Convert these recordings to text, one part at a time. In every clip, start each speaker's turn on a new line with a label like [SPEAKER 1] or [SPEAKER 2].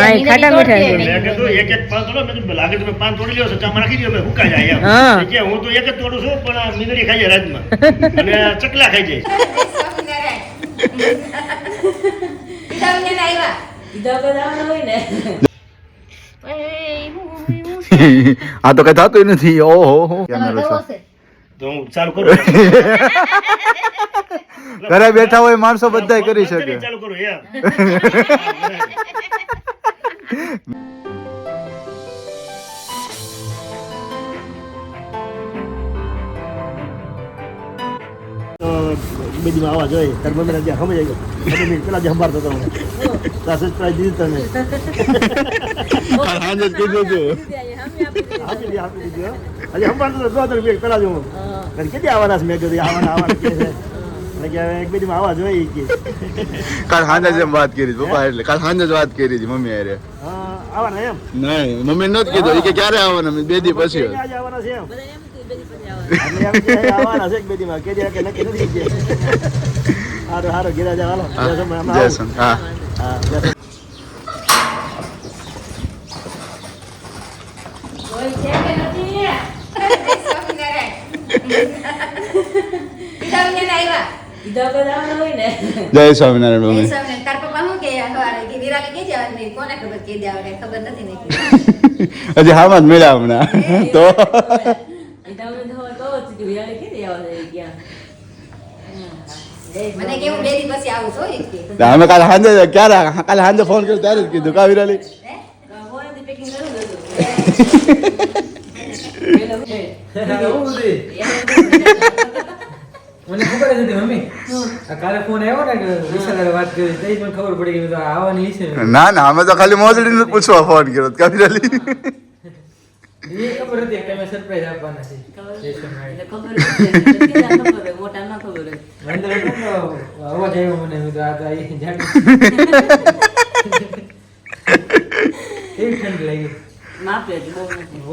[SPEAKER 1] નહીં ખાટા મીઠા છે
[SPEAKER 2] મેં કીધું એક એક પાન તોડો મેં લાગે તમે પાન તોડી લ્યો છો ચામાં રાખી દો હુકાઈ જાય એમ કે હું તો એક જ તોડું છું પણ આ મીંદડી ખાઈ જાય રાજમાં અને ચકલા ખાઈ જાય
[SPEAKER 3] આ તો કઈ થતું નથી ઓહો કેમેરો છે
[SPEAKER 2] તો હું ચાલુ કરું
[SPEAKER 3] ઘરે બેઠા હોય માણસો બધાય કરી શકે
[SPEAKER 2] ચાલુ કરું યાર બીજીમાં આવા જોઈએ તાર મમ્મીને જ્યાં સમજાઈ ગયો પેલા જે સંભાળતો હતો ત્યાં સરપ્રાઈઝ દીધી તમે
[SPEAKER 3] હાજે જ કીધું છું
[SPEAKER 2] આપી દીધી હજી સંભાળતો હતો પેલા જો કેટલી આવવાના છે મેં કીધું આવવાના કે છે એટલે કે એક બીજીમાં આવા જોઈએ કે
[SPEAKER 3] કાલ હાંજે જ વાત કરી પપ્પા એટલે કાલ હાંજે જ વાત કરી હતી મમ્મી હારે
[SPEAKER 2] આવવાના એમ
[SPEAKER 3] નહીં મમ્મી નહોતું કીધું કે ક્યારે આવવાના મેં 2 દી પછી
[SPEAKER 2] આજે આવવાના છે એમ આવવાના છે એક બેદીમાં કે કે નક્કી નથી કે હારો ગિરા જાવ હાલો
[SPEAKER 3] જયસન હા જય સ્વામિનારાયણ મમ્મી હજી હામાં જ મળ્યા હમણાં તો અમે કાલે સાંજે ક્યારે કાલે સાંજે ફોન કર્યો ત્યારે જ કીધું કા વિરાલી
[SPEAKER 4] મને ખબર જ હતી મમ્મી કાલે ફોન આવ્યો ને કે વિશાલ વાત કરી તઈ મને ખબર પડી કે આવવાની છે
[SPEAKER 3] ના ના અમે તો ખાલી મોજડીને પૂછવા ફોન કર્યો કા વિરાલી
[SPEAKER 4] એ ખબર હતી કે તમે સરપ્રાઈઝ આપવાના છે અંદર અવાજ આવ્યો મને મેં તો આ તો આવી જાણ એક ઠંડી લાગી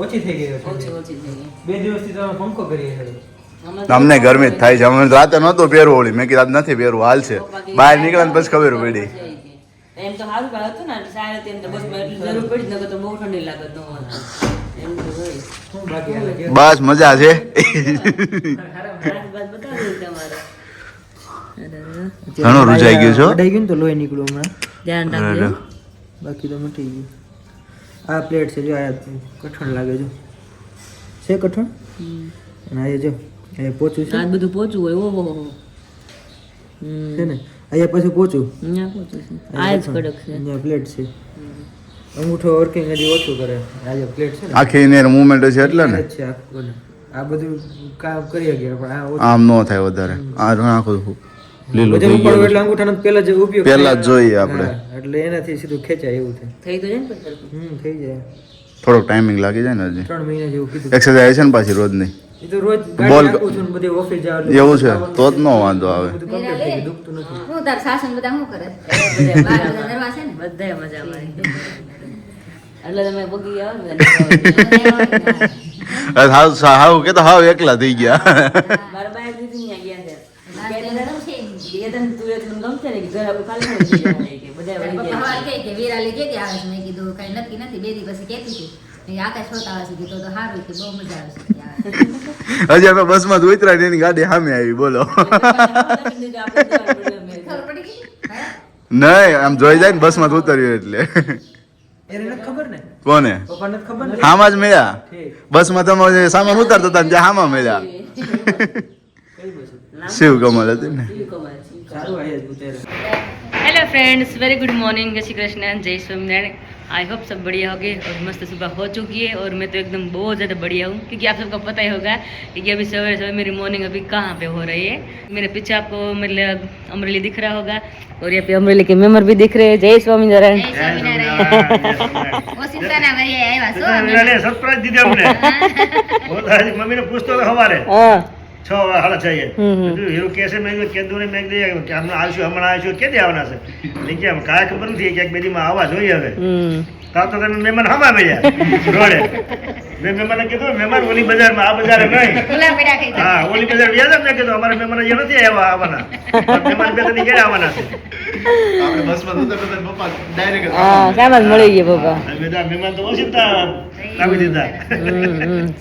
[SPEAKER 4] ઓછી થઈ ગઈ 2 દિવસથી તો અમે પંખો કરીએ છીએ
[SPEAKER 3] અમને ગરમી જ થાય છે અમે રાતે નહોતું પહેરવું ઓળી મેં કીધું આજ નથી પહેરવું હાલ છે બહાર નીકળ્યા પછી ખબર પડી
[SPEAKER 1] એમ તો સારું પણ હતું ને સારા તેમ તો બસ એટલી જરૂર પડી નકર તો બહુ ઠંડી લાગત ન એમ તો હોય
[SPEAKER 4] શું બાકી હાલે
[SPEAKER 3] બસ મજા છે ઘણું રૂજાઈ ગયું છો
[SPEAKER 4] અડાઈ ગયું ને તો લોહી નીકળ્યું હમણાં
[SPEAKER 1] ધ્યાન રાખજો
[SPEAKER 4] બાકી તો મટી ગયું આ પ્લેટ છે જો આ કઠણ લાગે છે કઠણ અને આ જો એ પોચું છે
[SPEAKER 1] આ બધું પોચું હોય ઓહો
[SPEAKER 4] છે ને અહીંયા પછી પોચું
[SPEAKER 1] અહીંયા પોચું છે આ જ કડક છે
[SPEAKER 4] અહીંયા પ્લેટ છે અંગૂઠો વર્કિંગ હજી ઓછું કરે આ જે પ્લેટ છે ને
[SPEAKER 3] આખી ને મૂવમેન્ટ છે એટલે ને
[SPEAKER 4] છે આખું આ બધું કામ કરી ગયા પણ આ
[SPEAKER 3] આમ ન થાય વધારે આ આખું લીલું
[SPEAKER 4] વજન
[SPEAKER 3] થઈ
[SPEAKER 4] ઉપાડવું
[SPEAKER 3] ગયું
[SPEAKER 4] એટલે અંગૂઠાનો પહેલા જ ઉપયોગ
[SPEAKER 3] પહેલા જ જોઈએ આપણે
[SPEAKER 4] હા, એટલે એનાથી સીધું ખેંચાય એવું થાય
[SPEAKER 1] થઈ તો જાય ને પછી
[SPEAKER 4] થઈ જાય
[SPEAKER 3] થોડોક ટાઈમિંગ લાગી જાય ને હજી
[SPEAKER 4] 3 મહિના જેવું કીધું
[SPEAKER 3] એક્સરસાઇઝ છે ને પાછી રોજ નહીં
[SPEAKER 4] એ તો રોજ
[SPEAKER 3] બોલ
[SPEAKER 4] ગાડી આપું છું ને બધી ઓફિસ જાવ એટલે
[SPEAKER 3] એવું છે તો જ ન વાંધો આવે
[SPEAKER 4] બધું complete થઈ ગયું, દુખતું નથી
[SPEAKER 5] હું તાર સાસુ બધા શું કરે
[SPEAKER 1] બધા
[SPEAKER 5] નરવા છે ને
[SPEAKER 1] બધાય મજા મારી એટલે તમે બગી આવો ને
[SPEAKER 3] હાવ કે તો હાવ એકલા થઈ ગયા
[SPEAKER 1] મારા બાય દીદી ત્યાં ગયા છે એ તને તું એક મને ગમશે ને કે ઘર આપણું ખાલી નથી જવાનું કે બધા વળી
[SPEAKER 5] પપ્પા
[SPEAKER 1] ગયા
[SPEAKER 5] હવાર કહે કે વિરાલી કેદી આવે છે મેં કીધું કઈ નક્કી નથી 2 દિવસ પછી કહેતી હતી મેં આકાશ હોતા આવે છે કીધું તો સારું કે બહુ મજા આવે છે
[SPEAKER 3] હજી અમે બસમાં જ ઉતર્યા ને એની ગાડી સામે આવી બોલો
[SPEAKER 5] ખબર પડી ગઈ હા?
[SPEAKER 3] નહીં આમ જોઈ જાય ને બસમાં જ ઉતર્યું એટલે
[SPEAKER 4] એને નથી ખબર ને
[SPEAKER 3] કોને
[SPEAKER 4] પપ્પાને નથી ખબર ને
[SPEAKER 3] હામાં જ મળ્યા
[SPEAKER 4] ઠીક
[SPEAKER 3] બસમાં તમે સામાન ઉતારતા હતા ને ત્યાં હામાં મળ્યા
[SPEAKER 4] કઈ બસ
[SPEAKER 3] શિવ કમલ હતી ને
[SPEAKER 4] સારું આયા જ ઉતારે
[SPEAKER 1] hello friends very good morning जय श्री कृष्ण जय स्वामीनारायण आई होप सब बढ़िया होगे और मस्त सुबह हो चुकी है और मैं तो एकदम बहुत ज़्यादा बढ़िया हूँ क्योंकि आप सबको पता ही होगा कि अभी सवेरे सवेरे मेरी मॉर्निंग अभी कहाँ पे हो रही है मेरे पीछे आपको मतलब अमरेली दिख रहा होगा और यहाँ पे अमरेली के मेंबर भी दिख रहे हैं जय स्वामीनारायण
[SPEAKER 5] જય સ્વામિનારાયણ ઓસિતાના ભાઈ આવ્યા છો અમે.
[SPEAKER 2] સરપ્રાઈઝ દીધી અમને મમ્મીને પૂછતો હતો સવારે
[SPEAKER 1] हाँ
[SPEAKER 2] 6:30 હીરો કેસે મેં કીધું ને મેં કીધું કે હમણાં આવીશું કે દે આવવાના છે નહીં કે કાંઈ ખબર નથી કે એક બેદીમાં આવવા જોઈએ હવે તાર તો તને મહેમાન હામા મળ્યા રોડે. મેં મહેમાનને કીધું મહેમાન ઓલી બજારમાં આ બજારે નહીં.
[SPEAKER 5] ગુલાબ પેડા ખાઈ
[SPEAKER 2] હા ઓલી બજાર વ્યાજ મેં કીધું અમારા મહેમાન અહીંયા નથી આવવાના. મહેમાન બે ત્રણ ઘેર આવવાના છે.
[SPEAKER 3] આપણે બસમાં નહોતા બધા પપ્પા ડાયરેક્ટ
[SPEAKER 1] હા સામાન મળી ગયો પપ્પા.
[SPEAKER 2] અને બધા મહેમાન તો ઓછીતા આપી દીધા.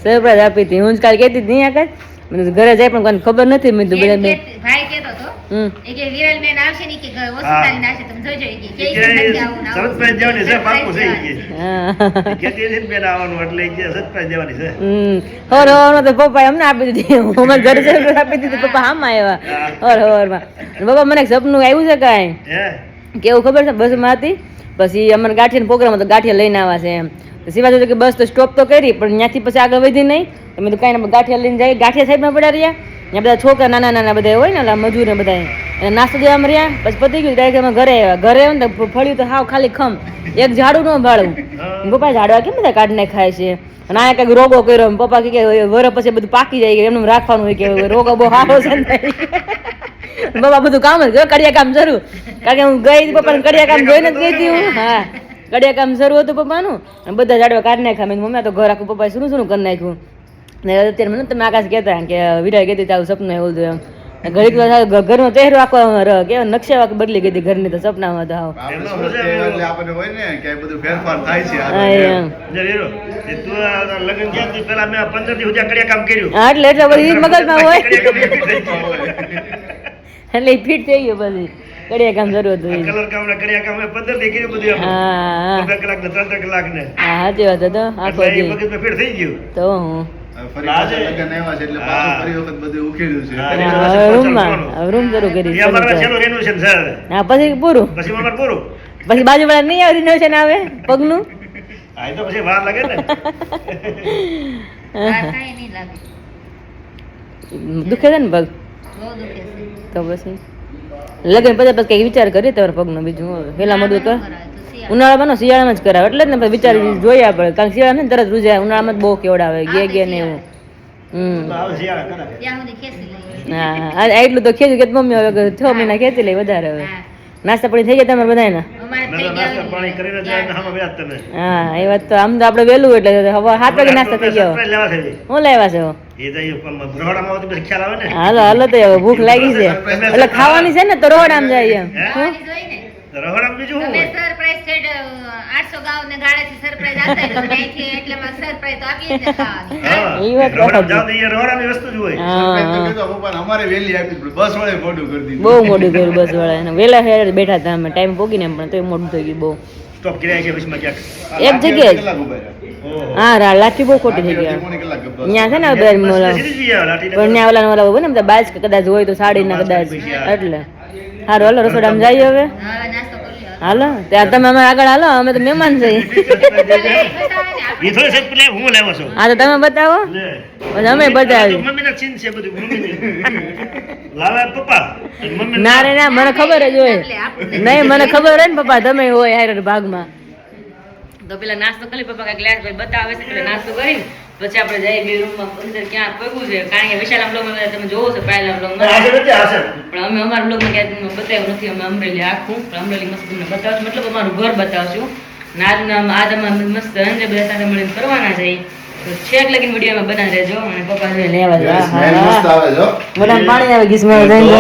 [SPEAKER 1] સરપ્રાઈઝ આપી હતી. હું જ કાલ કહેતી હતી અહીંયા કાંઈ મને તો ઘરે જાય પણ કોઈને ખબર નથી. મેં તો બધા
[SPEAKER 5] ભાઈ કહેતો હતો
[SPEAKER 1] હમ
[SPEAKER 5] એ કે વિરલ બેન આવશે ને કે હોસ્પિટલ આવશે તમે જોજો એ કે
[SPEAKER 2] કે
[SPEAKER 5] નથી આવું ને આવું.
[SPEAKER 2] સરપ્રાઈઝ દેવાની છે પાકું છે ઈ કે.
[SPEAKER 1] હા
[SPEAKER 2] કેતી હતી ને બેન આવવાનું એટલે ઈ કે સરપ્રાઈઝ દેવાની છે.
[SPEAKER 1] હવારમાં તો પપ્પાએ અમને આપી દીધી. હું મારા ઘરે સરપ્રાઈઝ આપી દીધી. પપ્પા આમાં આવ્યા હવારમાં. પપ્પા મને એક સપનું આવ્યું છે કાંઈ
[SPEAKER 2] હે
[SPEAKER 1] કેવું ખબર છે બસમાં હતી પછી અમારે ગાંઠિયાનો પ્રોગ્રામ હતો ગાંઠિયા લઈને આવ્યા છે એમ સિવા જોયું કે બસ તો સ્ટોપ તો કરી પણ ત્યાંથી પછી આગળ વધી નહીં અમે તો કાંઈ ગાંઠિયા લઈને જાય ગાંઠિયા સાઈડમાં પડ્યા રહ્યા ત્યાં બધા છોકરા નાના નાના બધા હોય ને મજૂર ને બધા એને નાસ્તો દેવામાં રહ્યા પછી પતી ગયું ડાયરેક્ટ અમે ઘરે આવ્યા ઘરે આવ્યા ને તો ફળ્યું તો હાવ ખાલી ખમ એક ઝાડું ન ભાળું પપ્પા ઝાડવા કેમ બધા કાઢીને ખાય છે અને આ કંઈક રોગો કર્યો પપ્પા કે વર પછી બધું પાકી જાય એમનું રાખવાનું હોય કે રોગો બહુ સારો છે ને બાબા બધું કામ જ ગયો કડિયા કામ શરૂ કારણ કે હું ગઈ પપ્પાને કડિયા કામ જોઈને જ ગઈ હતી હું હા કડિયા કામ શરૂ હતું પપ્પાનું અને બધા ઝાડવા કાઢી નાખ્યા મેં મમ્મી તો ઘર આખું પપ્પાએ શું શું કરી નાખ્યું ને અત્યારે મને તમે આકાશ કહેતા કે વિરાય કહેતી આવું સપનું એવું હતું એમ ઘડીક ઘરનો ચહેરો આખો કેવા નકશા બદલી ગઈ હતી ઘરની તો સપનામાં તો આવ
[SPEAKER 3] આપણે આપણને હોય ને કે બધું ફેરફાર થાય છે
[SPEAKER 2] જે વીરો એ તું આ લગ્ન ગયા તી પહેલા મેં 15 દી સુધી કડિયા કામ કર્યું.
[SPEAKER 1] હા એટલે બધી મગજમાં હોય
[SPEAKER 2] કડિયા કામ થઈ ગયું.
[SPEAKER 1] એટલે ફિટ થઈ ગયો પછી કડિયા કામ શરૂ હતું
[SPEAKER 2] કલર કામ ને કડિયા કામ 15 દી કર્યું બધું એમ.
[SPEAKER 1] હા
[SPEAKER 2] 2 કલાક ને 3 કલાક ને
[SPEAKER 1] હા સાચી વાત હતો આખો
[SPEAKER 2] એટલે એ
[SPEAKER 1] દી
[SPEAKER 2] મગજમાં ફિટ થઈ ગયું.
[SPEAKER 1] તો હું
[SPEAKER 3] ફરી પાછા લગ્ન આવ્યા છે એટલે પાછું ફરી વખત બધું ઉકેલ્યું છે
[SPEAKER 2] હા.
[SPEAKER 1] રૂમ શરૂ કરી
[SPEAKER 2] એ અમારા છેલ્લું renovation છે.
[SPEAKER 1] હા પછી પૂરું
[SPEAKER 2] પછી અમારે પૂરું.
[SPEAKER 1] પછી બાજુવાળા નહીં આવે રિનોવેશન આવે પગનું
[SPEAKER 2] આ તો પછી વાર લાગે ને.
[SPEAKER 5] આ કાંઈ નહીં લાગે
[SPEAKER 1] દુખે છે ને પગ
[SPEAKER 5] બહુ દુખે છે
[SPEAKER 1] તો પછી લગ્ન પછી પછી કઈ વિચાર કરીએ તમારા પગનો બીજું હવે પેલા મોડું કર ઉનાળામાં નો શિયાળામાં જ કરાવે એટલે જ ને વિચાર જોઈએ આપણે કારણ કે શિયાળામાં તરત રૂજાય ઉનાળામાં જ બહુ કેવડાવે ગે ને એવું
[SPEAKER 2] આવે શિયાળા કરાવે.
[SPEAKER 5] ત્યાં સુધી ખેંચી લઈએ
[SPEAKER 1] હા એટલું તો ખેંચી કે મમ્મી હવે 6 મહિના ખેંચી લઈ વધારે હવે
[SPEAKER 5] હા.
[SPEAKER 1] નાસ્તા પાણી થઈ ગયા તમારે બધાને
[SPEAKER 5] અમારે થઈ
[SPEAKER 2] નાસ્તા
[SPEAKER 5] ગયા
[SPEAKER 2] પાણી કરીને જાય ને હામાં વ્યાજ તમે.
[SPEAKER 1] હા એ વાત તો આમ તો આપણે વહેલું એટલે હવે 7 વાગે નાસ્તા થઈ ગયો
[SPEAKER 2] surprise લેવા થઈ.
[SPEAKER 1] હું લાવ્યા છે
[SPEAKER 2] એ તો એ પણ રહોડામાં આવતી પછી ખ્યાલ આવે ને.
[SPEAKER 1] હાલો હાલો તો હવે ભૂખ લાગી છે એટલે ખાવાની છે ને તો રોડામાં જાય એમ
[SPEAKER 5] ખાવાની જોઈ ને
[SPEAKER 2] તો રહોડામાં બીજું શું
[SPEAKER 5] તમે
[SPEAKER 2] હોય?
[SPEAKER 5] સરપ્રાઈઝ સેટ 800 ગાઉ ને ગાળેથી સરપ્રાઈઝ આપતા રહ્યો ત્યાંથી એટલેમાં સરપ્રાઈઝ તો આપીએ જ ને ખાવાની
[SPEAKER 2] હા.
[SPEAKER 1] એ વાત
[SPEAKER 2] રહોડામાં જાઓ તો એ રહોડાની વસ્તુ જ હોય.
[SPEAKER 3] સરપ્રાઈઝ તો
[SPEAKER 1] હા
[SPEAKER 3] કીધું પપ્પાને અમારે વહેલી આપી દીધું. બસ વાળે મોઢું કરી દીધું
[SPEAKER 1] બહુ મોડું કર્યું બસ વાળા વેલા હેર બેઠા હતા અમે ટાઈમ પોગીને પણ તો મોડું થઈ ગયું બહુ
[SPEAKER 2] સ્ટોપ કર્યા કે પછી ક્યાંક.
[SPEAKER 1] એક જગ્યાએ જ.
[SPEAKER 3] કલાક ઉભા રહ્યા.
[SPEAKER 2] ઓહો.
[SPEAKER 1] હા લાઠી બહુ ખોટી થઈ ગયા
[SPEAKER 3] પોણી કલાક બસ.
[SPEAKER 1] ત્યાં છે ને બે મોલા
[SPEAKER 2] સીધી જ જઈએ લાઠીને.
[SPEAKER 1] પણ ત્યાં ઓલા હોય ને બધા બાજ કદાચ હોય તો સાડીના કદાચ એટલે હારું હાલો રસોડામાં જઈએ હવે
[SPEAKER 5] હવે નાસ્તો કરી લ્યો
[SPEAKER 1] હાલો ત્યાં તમે અમારે આગળ હાલો અમે તો મહેમાન છીએ
[SPEAKER 2] એ થોડી સેટ પેલા હું લેવો છું.
[SPEAKER 1] હા તો તમે બતાવો
[SPEAKER 2] લે.
[SPEAKER 1] પછી અમે બતાવી
[SPEAKER 2] મમ્મીના ચીન છે બધું મમ્મીની. લાલા પપ્પા મમ્મી
[SPEAKER 1] ના રે ના મને ખબર જ હોય નહીં મને ખબર હોય ને પપ્પા તમે હોય હારે ભાગમાં તો પેલા નાસ્તો ખાલી પપ્પા કઈ ગ્લાસ બતાવે છે એટલે નાસ્તો કરીને પછી આપણે જઈએ બે રૂમમાં અંદર ક્યાં પગવું છે કારણ કે વિશાલ બ્લોગમાં તમે જોવો છો પહેલા બ્લોગમાં
[SPEAKER 2] આજે નથી આવશે.
[SPEAKER 1] પણ અમે અમારા બ્લોગમાં ક્યાંય તમને બતાવ્યું નથી અમે અમરેલી આખું પણ અમરેલી મસ્ત તમને બતાવશું મતલબ અમારું ઘર બતાવશું ને આજના આજ અમે મસ્ત અંજે બધા સાથે મળીને કરવાના છે તો છેક લગીને વિડીયોમાં બના રહેજો અને પપ્પા જોઈ લેવા જો
[SPEAKER 3] સ્મેલ મસ્ત આવે છે હો.
[SPEAKER 1] મોઢામાં પાણી આવે ગીસમાં જઈને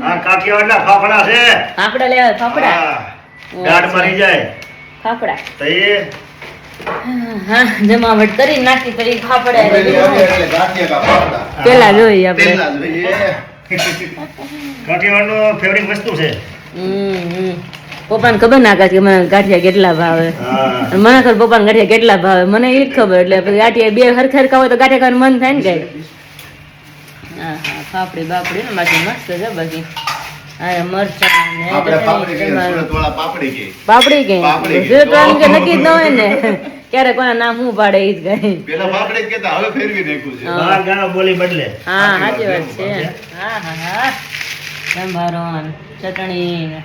[SPEAKER 2] આ કાઠિયાવાડના ફાફડા છે.
[SPEAKER 1] ફાફડા લેવા ફાફડા
[SPEAKER 2] હા. દાઢ મારી જાય
[SPEAKER 1] ફાફડા
[SPEAKER 2] તો એ
[SPEAKER 1] હા જમાવટ કરી નાખી પછી ફાફડા
[SPEAKER 3] અમરેલી આવે એટલે ગાંઠિયા કા ફાફડા.
[SPEAKER 1] પેલા જોઈએ આપણે
[SPEAKER 3] પેલા જોઈએ.
[SPEAKER 2] કાઠિયાવાડનો ફેવરિટ વસ્તુ છે.
[SPEAKER 1] પપ્પાને ખબર ના કે મને ગાંઠિયા કેટલા ભાવે
[SPEAKER 2] હા.
[SPEAKER 1] અને મને ખબર પપ્પાને ગાંઠિયા કેટલા ભાવે મને એ જ ખબર એટલે પછી ગાંઠિયા બે હરખા હરખા હોય તો ગાંઠિયા ખાવાનું મન થાય ને કઈ હા હા ફાફડી બાપડી ને બાકી મસ્ત છે બાકી હા મરચાં ને
[SPEAKER 3] આપણે પાપડી કહીએ,
[SPEAKER 1] એમાં
[SPEAKER 3] સુરતવાળા પાપડી કહે.
[SPEAKER 1] પાપડી
[SPEAKER 3] પાપડી
[SPEAKER 1] કઈ
[SPEAKER 3] કે.
[SPEAKER 1] સુરતવાળાનું કે નક્કી જ ન હોય ને ક્યારે કોના નામ હું પાડે એ જ કઈ
[SPEAKER 3] પેલા પાપડી જ કહેતા, હવે ફેરવી નાખ્યું છે.
[SPEAKER 2] બહાર ગાળો બોલી બદલે.
[SPEAKER 1] હા સાચી વાત છે હા હા હા સંભારો ને ચટણી ને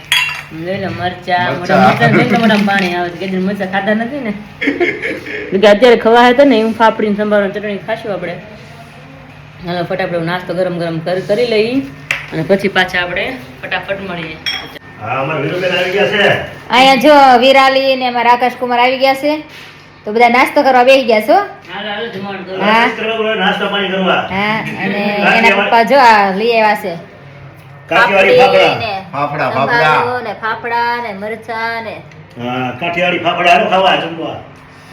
[SPEAKER 1] લઈ લો મરચા મોટા મરચા લઈ લો મોટા પાણી આવે છે કે મરચા ખાતા નથી ને કે અત્યારે ખવા હતા ને હું ફાફડી સંભારો ચટણી ખાશું આપણે હાલો ફટાફટ નાસ્તો ગરમ ગરમ કરી લઈ અને પછી પાછા આપણે ફટાફટ મળીએ
[SPEAKER 2] હા અમારા વીરુબેન આવી ગયા છે.
[SPEAKER 5] અહીંયા જો વિરાલી ને અમારા આકાશ કુમાર આવી ગયા છે તો બધા નાસ્તો કરવા બેસી ગયા છો. હા
[SPEAKER 2] નાસ્તા પાણી કરવા.
[SPEAKER 5] હા અને એના પપ્પા જો આ લઈ આવ્યા છે
[SPEAKER 2] કાઠિયાવાડી ફાફડા.
[SPEAKER 5] ને
[SPEAKER 3] ફાફડા,
[SPEAKER 5] સંભારો ને ફાફડા ને મરચા ને
[SPEAKER 2] હા કાઠિયાવાડી ફાફડા હાલો ખાવા જમવા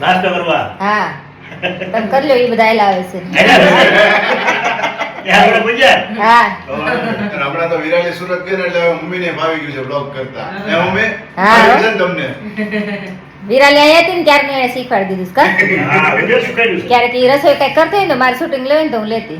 [SPEAKER 2] નાસ્તો કરવા.
[SPEAKER 5] હા તમે કરી લો એ બધા આયલા આવે છે.
[SPEAKER 2] એ આપણે પૂછ્યા.
[SPEAKER 5] હા
[SPEAKER 3] હમણાં તો વિરાલી સુરત ગઈ ને એટલે મમ્મીને ભાવી ગયું છે બ્લોગ કરતા. એ મમ્મી
[SPEAKER 5] હા.
[SPEAKER 3] ભાવ્યું છે ને તમને?
[SPEAKER 5] વિરાલી અહીંયા હતી ને ક્યારનું એને શીખવાડી દીધું કા
[SPEAKER 2] હા વિડિયો શીખવાડ્યું છે.
[SPEAKER 5] ક્યારેક ઈ રસોઈ કઈ કરતી હોય ને મારે શૂટિંગ લેવું તો હું લેતી.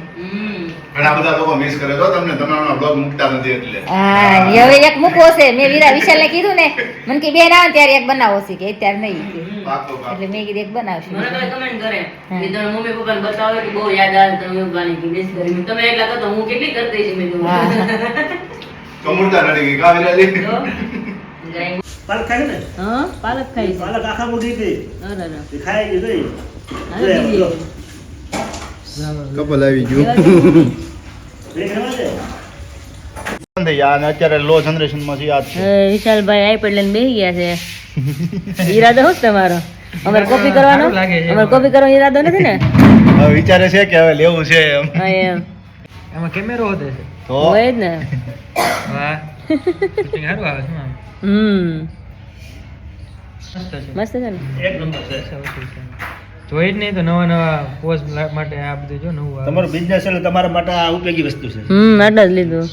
[SPEAKER 3] ઘણા બધા લોકો મિસ કરે તો તમને તમારા બ્લોગ મૂકતા નથી એટલે.
[SPEAKER 5] હા હવે એક મૂકવો છે મેં વિશાલને કીધું ને મને કે બેન આવે ત્યારે એક બનાવો છે કે અત્યારે નહીં કે.
[SPEAKER 3] પાકો પાકો.
[SPEAKER 5] એટલે મેં કીધું એક બનાવશું.
[SPEAKER 1] મને તો કમેન્ટ કરે કે તમે મમ્મી પપ્પાને બતાવો કે બહુ યાદ આવે તમે એવું ગાની કે બેસ કરી તમે એટલા કરતો હું કેટલી કરતી છું મેં
[SPEAKER 5] હા
[SPEAKER 3] કમુરતા રડી ગઈ કા વિરાલી?
[SPEAKER 2] પાલક ખાય ને?
[SPEAKER 1] હા પાલક ખાઈ છે
[SPEAKER 2] પાલક આખા મૂકી હતી.
[SPEAKER 1] અરે અરે
[SPEAKER 2] એ ખાઈ ગઈ જોઈ.
[SPEAKER 1] હાલો દીદી.
[SPEAKER 3] કપલ આવી ગયું. અત્યારે લો જનરેશન માં યાદ છે.
[SPEAKER 1] વિશાલભાઈ આઈપેડ લઈને બેસી ગયા છે ઈરાદો શું છે તમારો? અમારે કોપી કરવાનો અમારે કોપી કરવાનો ઈરાદો નથી ને?
[SPEAKER 3] હવે વિચારે છે કે હવે લેવું છે એમ.
[SPEAKER 1] હા એમ
[SPEAKER 4] એમાં કેમેરો હોતે છે
[SPEAKER 3] તો
[SPEAKER 1] હોય જ ને.
[SPEAKER 4] વાહ શૂટિંગ સારું આવે છે આમ મસ્ત છે
[SPEAKER 1] મસ્ત છે ને.
[SPEAKER 2] એક નંબર છે.
[SPEAKER 4] જોઈ જ નહીં તો નવા નવા પોઝ માટે આ બધું જો નવું આવે
[SPEAKER 2] તમારો બિઝનેસ એટલે તમારા માટે આ ઉપયોગી વસ્તુ છે.
[SPEAKER 1] આટલા જ લીધું.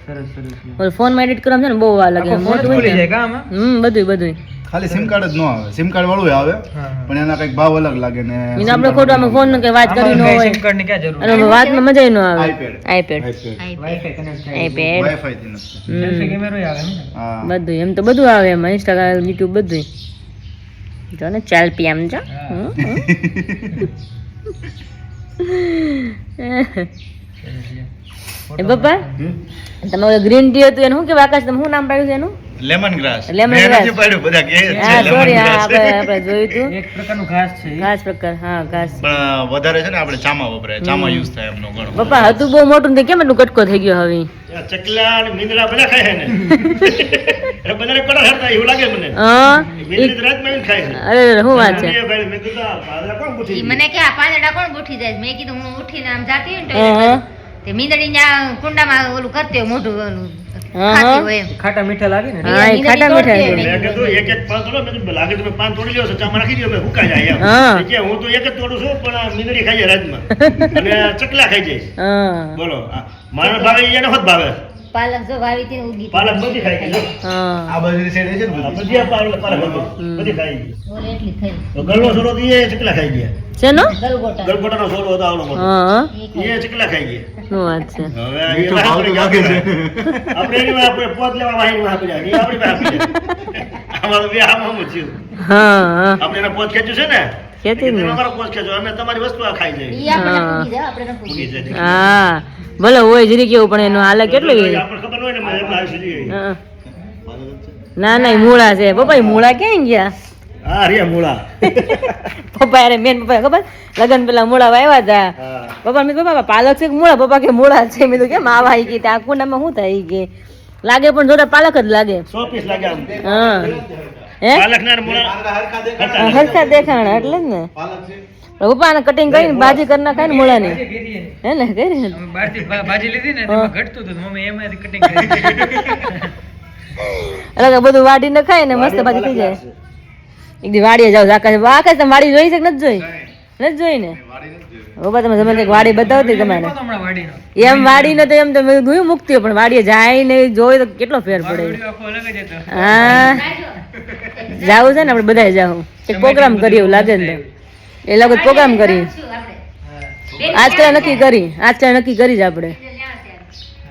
[SPEAKER 4] સરસ સરસ
[SPEAKER 1] ઓલો ફોન માં એડિટ કરવામાં છે ને બહુ વાર લાગે
[SPEAKER 4] આખો ફોન જ
[SPEAKER 1] મોટું
[SPEAKER 4] ખુલી
[SPEAKER 1] હોય
[SPEAKER 4] જાય
[SPEAKER 1] ને.
[SPEAKER 4] કા આમાં?
[SPEAKER 1] બધું
[SPEAKER 3] ખાલી સિમ કાર્ડ જ ન આવે. સિમ કાર્ડ વાળું આવે
[SPEAKER 4] હા
[SPEAKER 3] પણ એના કઈક ભાવ અલગ લાગે ને.
[SPEAKER 1] એને આપણે ખોટું આમાં ફોન કે વાત કરી ન હોય
[SPEAKER 4] સિમ કાર્ડ ની ક્યાં જરૂર
[SPEAKER 1] અને વાતમાં મજા ન આવે.
[SPEAKER 3] iPad.
[SPEAKER 1] આઈપેડ
[SPEAKER 4] વાઈફાઈ કનેક્ટ થાય
[SPEAKER 1] આઈપેડ
[SPEAKER 3] વાઈફાઈ થી નથી.
[SPEAKER 4] સેલ્ફી કેમેરો આવે ને
[SPEAKER 3] હા.
[SPEAKER 1] બધું એમ તો બધું આવે એમાં ઇન્સ્ટાગ્રામ યુટ્યુબ બધું જો ને ચાલ પીએમ જો એ પપ્પા તમે ગ્રીન ટી હતું એનું શું કે આકાશ તમે શું નામ પાડ્યું છે એનું?
[SPEAKER 3] Lemon grass.
[SPEAKER 1] Lemon
[SPEAKER 3] મેં
[SPEAKER 1] grass.
[SPEAKER 3] નથી પાડ્યું, બધા કહે છે
[SPEAKER 1] હા
[SPEAKER 3] lemon
[SPEAKER 1] સોરી હા
[SPEAKER 3] grass.
[SPEAKER 1] આપણે જોયું હતું
[SPEAKER 4] એક પ્રકારનું ઘાસ છે એ.
[SPEAKER 1] ઘાસ પ્રકાર હા ઘાસ.
[SPEAKER 3] પણ વધારે છે ને આપણે ચામાં વપરાય. ચામાં યુઝ થાય એમનો ઘણો.
[SPEAKER 1] પપ્પા હતું બહુ મોટું ને કેમ એટલું કટકો થઈ ગયો હવે?
[SPEAKER 2] આ ચકલા અને મીંદડા બધા ખાય છે ને. એટલે બધાને કડા થતા એવું લાગે મને.
[SPEAKER 1] હા
[SPEAKER 2] મીંદડી તો રાતમાં આવીને ખાય છે.
[SPEAKER 1] અરે શું વાત છે.
[SPEAKER 2] મેં ભાઈ મેં કીધું આ પાંદડા કોણ પૂછી
[SPEAKER 5] ઈ મને કે આ પાંદડા કોણ ગોઠી જાય મેં કીધું હું ઉઠીને આમ જાતી હોય ને
[SPEAKER 1] હા, હા.
[SPEAKER 5] તે મીંદડી ન્યા કુંડામાં ઓલું કરતી હોય મોઢું ઓલું
[SPEAKER 1] હા,
[SPEAKER 5] ખાતી
[SPEAKER 1] હા.
[SPEAKER 5] હોય એમ
[SPEAKER 4] ખાટા મીઠા લાગે ને
[SPEAKER 1] હા એ ખાટા મીઠા છે.
[SPEAKER 2] મેં કીધું એક એક પાન તોડો મેં કીધું લાગે તો મેં પાન તોડી લ્યો છો ચામાં નાખી દો મેં હુકાઈ જાય એમ.
[SPEAKER 1] હા.
[SPEAKER 2] એ કે હું તો એક જ તોડું છું પણ આ મીંદડી ખાઈ જાય રાતમાં અને ચકલા ખાઈ જાય.
[SPEAKER 1] હા
[SPEAKER 2] બોલો આ મારા ભાવે એને હોત ભાવે
[SPEAKER 5] પાલક જો વાવી હતી ને ઉગી
[SPEAKER 2] પાલક બધી ખાઈ ગઈ જો.
[SPEAKER 1] હા
[SPEAKER 3] આ બાજુની સાઈડ છે ને
[SPEAKER 2] આ
[SPEAKER 3] બધી.
[SPEAKER 2] બધી આ પાલક હતી. બધી ખાઈ ગઈ
[SPEAKER 5] ઓલે એટલી થઈ
[SPEAKER 2] તો ગળનો છોડો તો એ ચકલા ખાઈ ગયા.
[SPEAKER 1] શેનો?
[SPEAKER 5] ગલગોટા
[SPEAKER 2] ગલગોટાનો છોડો હતો આવડો મોટો
[SPEAKER 1] હા
[SPEAKER 2] એ ચકલા ખાઈ ગયા.
[SPEAKER 1] શું વાત છે.
[SPEAKER 2] હવે
[SPEAKER 3] મીઠું
[SPEAKER 2] એ
[SPEAKER 3] ભાવતું લાગે છે.
[SPEAKER 2] આપણે એની વાત આપણે પોત લેવા વાહિની આપી જાય એ આપણી પાસે આપી જાય. અમારું બે આમ થયું
[SPEAKER 1] હા હા
[SPEAKER 2] આપણે એના પોત ખેંચ્યું છે ને
[SPEAKER 1] ખેંચી જ ને.
[SPEAKER 2] તમે અમારો પોત ખેંચો અમે તમારી વસ્તુ આ ખાઈ જાય
[SPEAKER 5] ઈ આપણે
[SPEAKER 1] હા.
[SPEAKER 5] ફૂગી જાય આપણે ન ફૂગી
[SPEAKER 2] ઉગી જાય.
[SPEAKER 1] હા ભલે હોય જરી કેવું પણ એનું હાલે કેટલું
[SPEAKER 2] આપણે ખબર હોય ને એમ આવી સુધી
[SPEAKER 1] હા. ના ના ઈ મૂળા છે પપ્પા ઈ મૂળા ક્યાં ગયા?
[SPEAKER 2] હા રે મૂળા
[SPEAKER 1] પપ્પા અરે મેન પપ્પા ખબર લગન પેલા મૂળા વાવ્યા હતા.
[SPEAKER 2] હા
[SPEAKER 1] પપ્પા મેં પપ્પા પાલક છે કે મૂળા? પપ્પા કે મૂળા છે. મેં તો કેમ આવા આવી ગઈ ત્યાં કુંડામાં શું થાય ઈ કે લાગે પણ જોતા પાલક જ લાગે.
[SPEAKER 2] 100 પીસ લાગે આમ
[SPEAKER 1] હા હે
[SPEAKER 2] પાલક ના મૂળા
[SPEAKER 1] હરખા દેખાણા એટલે જ ને. પપ્પાને કટિંગ કરીને ભાજી કરી નાખાય ને મૂળાની હે ને કરી
[SPEAKER 4] બહારથી ભાજી લીધી ને તેમાં ઘટતું હતું મમ્મી એમાંથી કટિંગ કરી
[SPEAKER 1] એટલે બધું વાડી ને ખાય ને મસ્ત ભાજી થઈ જાય. એક દી વાડીએ જાવ આકાશ આકાશ તમે વાડી જોઈ છે કે નથી જોઈ? નથી જોઈ ને પપ્પા તમે તમે કંઈક વાડી બતાવતી તમારે
[SPEAKER 4] હમણાં વાડીનો
[SPEAKER 1] એમ વાડી ને તો એમ તમે ધોઈ મૂકતી હોય પણ વાડીએ જાય ને જોઈ તો કેટલો ફેર પડે.
[SPEAKER 4] વિડીયો આખો અલગ જ હતો
[SPEAKER 1] હા જાવું છે ને આપણે બધા જાવું એક પ્રોગ્રામ કરીએ એવું લાગે ને તો. એ લોકો પ્રોગ્રામ કરી આજકાલ નક્કી કરી જ આપણે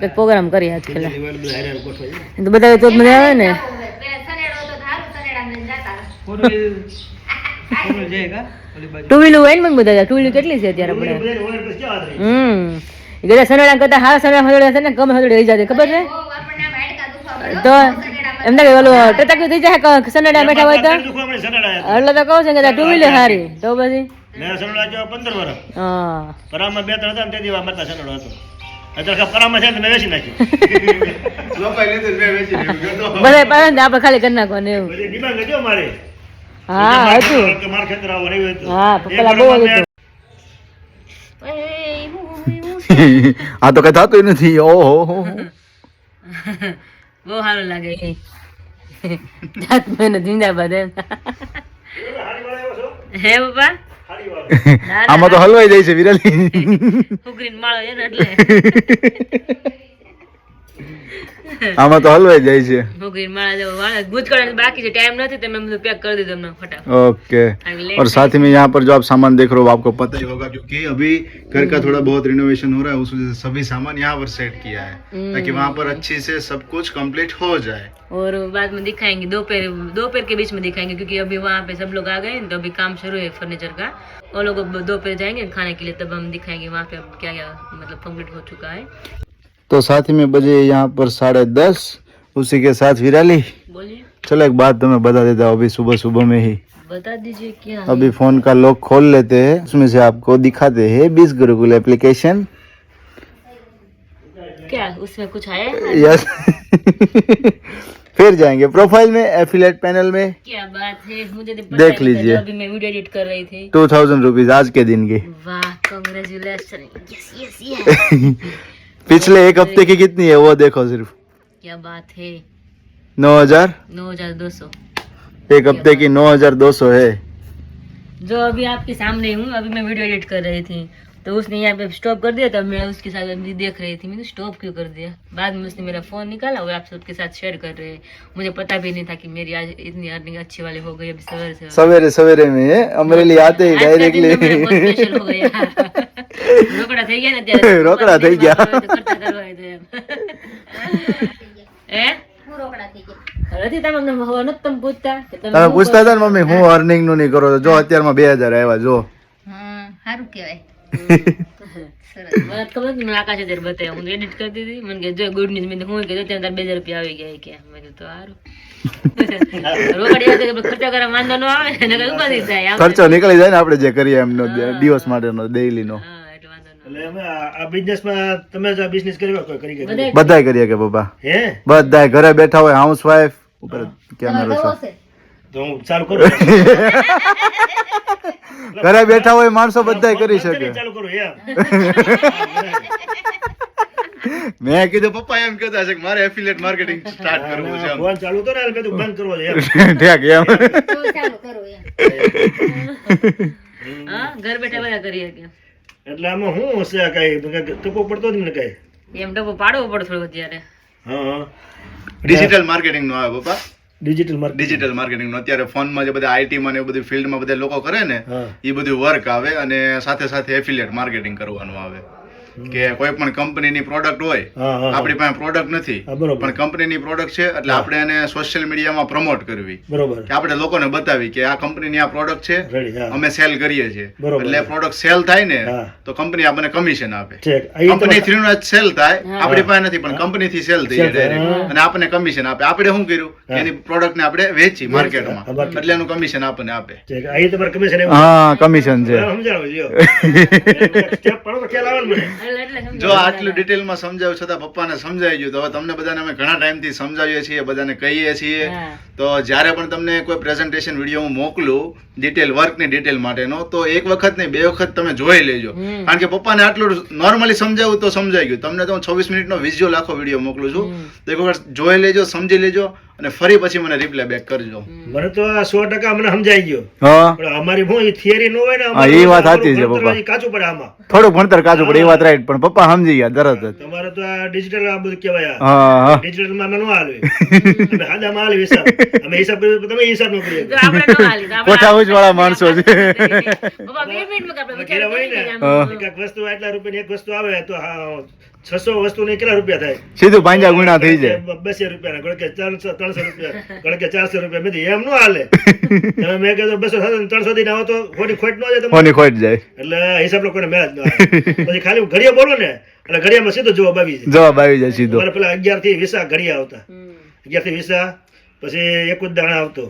[SPEAKER 1] એક પ્રોગ્રામ કરીએ આજકાલ તો બધા તો જ મજા આવે ને.
[SPEAKER 4] પૂરું જાય કા ઓલી બાજુ
[SPEAKER 1] ટુ વ્હીલર હોય ને મને બધા ટુ વ્હીલર કેટલી છે અત્યારે આપણે એ બધા સનેડા કરતા હારા સનેડા હજડે છે ને કમ હજડે રહી જાય ખબર છે તો એમ ના કે ઓલું ટટાકી થઈ જાય સનેડા બેઠા હોય તો એટલે તો કહું છું કે ટુ વ્હીલર સારી તો પછી
[SPEAKER 2] મેં સનડા જો 15 વર્ષ
[SPEAKER 1] હા
[SPEAKER 2] પરામાં બે ત્રણ હતા ને તે દીવા મારતા સનડો હતો અત્યારે કપરામાં છે ને તમે વેચી નાખ્યું
[SPEAKER 1] બધા પાડે ને આપણે ખાલી કરી નાખવાનું એવું.
[SPEAKER 2] બધી ડિમાન્ડ હતી મારી
[SPEAKER 1] હા હતું.
[SPEAKER 2] કે માર ખેતર આવો નહીં હોય તો
[SPEAKER 1] હા પેલા બહુ હતું.
[SPEAKER 3] આ તો કઈ થતું નથી. ઓહો
[SPEAKER 1] બહુ સારું લાગે એ. જાત મહેનત જિંદાબાદ એમ. હે પપ્પા
[SPEAKER 3] આમાં તો હલવાઈ જાય છે વિરલી.
[SPEAKER 1] છોકરીને માળો છે ને એટલે
[SPEAKER 3] આમાં તો હલવાઈ જાય છે.
[SPEAKER 1] છોકરીને માળા જેવો વાળા ગુજ કરવાનો બાકી છે, ટાઈમ નથી તો મેં બધું પેક કરી દીધું એમને फटाफट.
[SPEAKER 3] ओके और साथ ही में यहाँ पर जो आप सामान देख रहे हो आपको पता ही होगा क्योंकि अभी घर का थोड़ा बहुत रिनोवेशन हो रहा है, उस वजह से सभी सामान यहाँ पर सेट किया है ताकि वहाँ पर अच्छी से सब कुछ कंप्लीट हो जाए.
[SPEAKER 1] और बाद में दिखाएंगे दोपहर के बीच में दिखाएंगे क्योंकि अभी वहाँ पे सब लोग आ गए हैं तो अभी काम शुरू है फर्नीचर का. वो लोग दोपहर जाएंगे खाने के लिए तब हम दिखाएंगे वहाँ पे अब क्या क्या मतलब कंप्लीट हो चुका है.
[SPEAKER 3] तो साथ ही में बजे यहाँ पर 10:30. उसी के साथ विराली
[SPEAKER 1] बोलिए
[SPEAKER 3] चलो एक बात तुम्हें बता देता हूँ. अभी सुबह सुबह में ही
[SPEAKER 1] बता दीजिए क्या
[SPEAKER 3] अभी फोन का लॉक खोल लेते हैं, उसमें से आपको दिखाते हैं 20 गुरुकुल एप्लीकेशन.
[SPEAKER 1] क्या उसमें कुछ आया है?
[SPEAKER 3] यस फिर जाएंगे प्रोफाइल में एफिलेट पैनल में.
[SPEAKER 1] क्या बात है, मुझे तो पता
[SPEAKER 3] देख
[SPEAKER 1] ही नहीं था,
[SPEAKER 3] लीजिए.
[SPEAKER 1] जो अभी मैं वीडियो एडिट कर रही थी.
[SPEAKER 3] 2000 रुपीज आज के दिन के.
[SPEAKER 1] वाह कांग्रेचुलेशन. Yes yes yes.
[SPEAKER 3] पिछले एक हफ्ते की कितनी है वो देखो सिर्फ.
[SPEAKER 1] क्या बात है.
[SPEAKER 3] 9,200. एक हफ्ते की 9,200 है.
[SPEAKER 1] जो अभी आपके सामने हूँ, अभी मैं वीडियो एडिट कर रही थी तो उसने यहाँ पे स्टॉप कर दिया, तब मैं उसके साथ अभी देख रही थी, मैंने स्टॉप क्यों कर दिया. बाद में उसने मेरा फोन निकाला और आप सबके साथ शेयर कर रहे हैं. मुझे पता भी नहीं था कि मेरी आज इतनी अर्निंग अच्छी वाली हो गई अभी सवेरे से.
[SPEAKER 3] सवेरे सवेरे में अमरेली आते ही
[SPEAKER 1] आज का दिन तो मेरा बहुत
[SPEAKER 3] डायरेक्टली
[SPEAKER 1] स्पेशल हो गया. रोकड़ा થઈ ગયા ને ત્યારે.
[SPEAKER 3] રોકડા થઈ ગયા.
[SPEAKER 1] ખર્ચા કરવા હોય તો એમ. હે
[SPEAKER 5] હું રોકડા થઈ ગયા.
[SPEAKER 1] નથી તમે અમને હવા નથી તમે પૂછતા કે
[SPEAKER 3] તમે
[SPEAKER 1] શું
[SPEAKER 3] પૂછતા
[SPEAKER 1] કરો?
[SPEAKER 3] હતા ને મમ્મી હું અર્નિંગ નું નહીં કરો તો જો અત્યારમાં 2000 આવ્યા જો.
[SPEAKER 5] હા સારું કહેવાય. સરસ.
[SPEAKER 1] મને તો ખબર નથી, મને આકાશે ત્યારે બતાવ્યા. હું એડિટ કરતી હતી, મને કે જો ગુડ ન્યૂઝ. મેં હું કીધું ત્યાં તાર 2000 રૂપિયા આવી ગયા કે મેં કીધું તો સારું. રોકડી આવે તો ખર્ચા કરવા માંદો ન આવે ને કઈ ઉપાધિ થાય.
[SPEAKER 3] ખર્ચો નીકળી જાય ને આપણે જે કરીએ એમનો દિવસ માટેનો ડેઈલી નો.
[SPEAKER 1] હા એટલે વાંધો ન
[SPEAKER 2] એટલે અમે આ બિઝનેસમાં તમે જો બિઝનેસ કર્યો કોઈ કરી ગયા
[SPEAKER 1] આવે.
[SPEAKER 3] બધાય કરીએ કે પપ્પા
[SPEAKER 2] હે
[SPEAKER 3] બધાય ઘરે બેઠા હોય હાઉસવાઈફ ઉપર કેમેરો
[SPEAKER 5] તમારો
[SPEAKER 3] છે
[SPEAKER 5] છે.
[SPEAKER 2] તો હું ચાલુ કરું
[SPEAKER 3] ઘરે બેઠા હોય માણસો બધાય કરી શકે.
[SPEAKER 2] ચાલુ કરું એમ
[SPEAKER 3] મેં કીધું પપ્પા એમ કહેતા છે કે મારે એફિલિએટ માર્કેટિંગ સ્ટાર્ટ કરવું છે
[SPEAKER 2] ફોન ચાલુ તો ને મેં તો બંધ કરવો છે એમ
[SPEAKER 3] એમ ઠીક એમ
[SPEAKER 5] તો ચાલુ કરો એમ.
[SPEAKER 1] હા ઘર બેઠા બધા કરીએ કે
[SPEAKER 2] એટલે આમાં શું હશે કઈ ટપો પડતો જ ને કઈ
[SPEAKER 1] એમ ડબ્બો પાડવો પડે થોડો અત્યારે.
[SPEAKER 2] હા
[SPEAKER 3] ડિજિટલ માર્કેટિંગ નો આવે પપ્પા.
[SPEAKER 2] ડિજિટલ માર્કેટ
[SPEAKER 3] ડિજિટલ માર્કેટિંગ નો અત્યારે ફોનમાં જે બધા આઈટી માં ને એ બધી ફિલ્ડમાં બધા લોકો કરે ને
[SPEAKER 2] હા
[SPEAKER 3] એ બધું વર્ક આવે અને સાથે સાથે એફિલિએટ માર્કેટિંગ કરવાનું આવે કે કોઈ પણ કંપનીની પ્રોડક્ટ હોય
[SPEAKER 2] હા હા
[SPEAKER 3] આપણી પાસે પ્રોડક્ટ નથી
[SPEAKER 2] હા, બરોબર
[SPEAKER 3] પણ કંપનીની પ્રોડક્ટ છે એટલે આપણે એને સોશિયલ મીડિયામાં પ્રમોટ કરવી
[SPEAKER 2] બરોબર
[SPEAKER 3] કે આપણે લોકોને બતાવી કે આ કંપનીની આ પ્રોડક્ટ છે
[SPEAKER 2] રેડી હા
[SPEAKER 3] અમે સેલ કરીએ છીએ
[SPEAKER 2] બરોબર.
[SPEAKER 3] એટલે પ્રોડક્ટ સેલ થાય ને
[SPEAKER 2] હા.
[SPEAKER 3] તો કંપની આપણને કમિશન આપે.
[SPEAKER 2] ઠીક અહીં
[SPEAKER 3] કંપની
[SPEAKER 2] તમારે-
[SPEAKER 3] થ્રુ જ સેલ થાય આપણી પાસે નથી પણ કંપની થી સેલ થઈ
[SPEAKER 2] Sell થાય,
[SPEAKER 3] જાય direct.
[SPEAKER 2] હા.
[SPEAKER 3] અને આપણને કમિશન આપે. આપણે શું કર્યું એની પ્રોડક્ટ ને આપણે વેચી
[SPEAKER 2] હા,
[SPEAKER 3] માર્કેટમાં
[SPEAKER 2] market.
[SPEAKER 3] એટલે એનું કમિશન આપણને આપે.
[SPEAKER 2] ઠીક અહીં તમારે કમિશન એવું
[SPEAKER 3] હા કમિશન
[SPEAKER 2] સમજાવો લ્યો સ્ટેપ પડો તો ખ્યાલ આવે ને મને
[SPEAKER 1] એટલે સમજો.
[SPEAKER 3] જો આટલું ડિટેલમાં સમજાવ્યું છતાં પપ્પાને સમજાઈ ગયું તો હવે તમને બધાને અમે ઘણા ટાઈમથી સમજાવીએ છીએ બધાને કહીએ છીએ
[SPEAKER 1] હા.
[SPEAKER 3] તો જ્યારે પણ તમને કોઈ પ્રેઝન્ટેશન વિડીયો હું મોકલું ડિટેલ વર્કની ડિટેલ માટેનો તો એક વખત નહીં 2 વખત તમે જોઈ લેજો કારણ કે પપ્પાને આટલું નોર્મલી સમજાવું તો સમજાઈ ગયું. તમને તો હું 26 મિનિટનો વિઝ્યુઅલ આખો વિડીયો મોકલું છું તો એક વખત જોઈ લેજો સમજી લેજો અને ફરી પછી મને રિપ્લાય બેક કરજો.
[SPEAKER 2] મને તો આ 100% મને સમજાઈ ગયો
[SPEAKER 3] હા
[SPEAKER 2] પણ અમારી હું થિયરી ન હોય ને
[SPEAKER 3] હા, એ વાત સાચી છે,
[SPEAKER 2] અમારું
[SPEAKER 3] પપ્પા.
[SPEAKER 2] ભણતર કાચું પડે આમાં
[SPEAKER 3] થોડું ભણતર કાચું પડે એ વાત રાઈટ પણ પપ્પા સમજી ગયા તરત જ.
[SPEAKER 2] તમારે તો આ ડિજિટલ આ બધું કહેવાય આ
[SPEAKER 3] હા હા
[SPEAKER 2] ડિજિટલ માં અમે ન હાલવે અમે હાદામાં હાલવી હિસાબ અમે હિસાબ કરીએ તો તમે હિસાબ નો કરીએ
[SPEAKER 1] તો આપણે ન હાલી, તો આપણે
[SPEAKER 3] કોઠા ઉંચવાળા માણસો છે.
[SPEAKER 1] પપ્પા 2 મિનિટમાં આપણે વિચાર
[SPEAKER 2] ઘેરા હોય
[SPEAKER 1] કરી
[SPEAKER 2] ને
[SPEAKER 1] કે આમ
[SPEAKER 2] એક વસ્તુ આટલા રૂપિયાની એક વસ્તુ આવે તો 600 વસ્તુ ની કેટલા રૂપિયા થાય
[SPEAKER 3] સીધું પાંજા ગુણા થઈ જાય.
[SPEAKER 2] 200 રૂપિયા ગણકે 300 રૂપિયા ગણકે 400 રૂપિયા મેં કીધું એમ ન હાલે તમે મેં કીધું 200 300 થી આવો તો ખોટી ખોટ ન જાય તમારે
[SPEAKER 3] ફોની ખોટ જાય
[SPEAKER 2] એટલે હિસાબ લોકોને મેળ જ ન આવે પછી ખાલી ઘડિયા બોલો ને એટલે ઘડિયામાં સીધો જવાબ આવી જાય
[SPEAKER 3] જવાબ આવી જાય સીધો.
[SPEAKER 2] અમારે પેલા 11 થી 20 ઘડિયા આવતા 11 થી 20 પછી 1 જ દાણા આવતો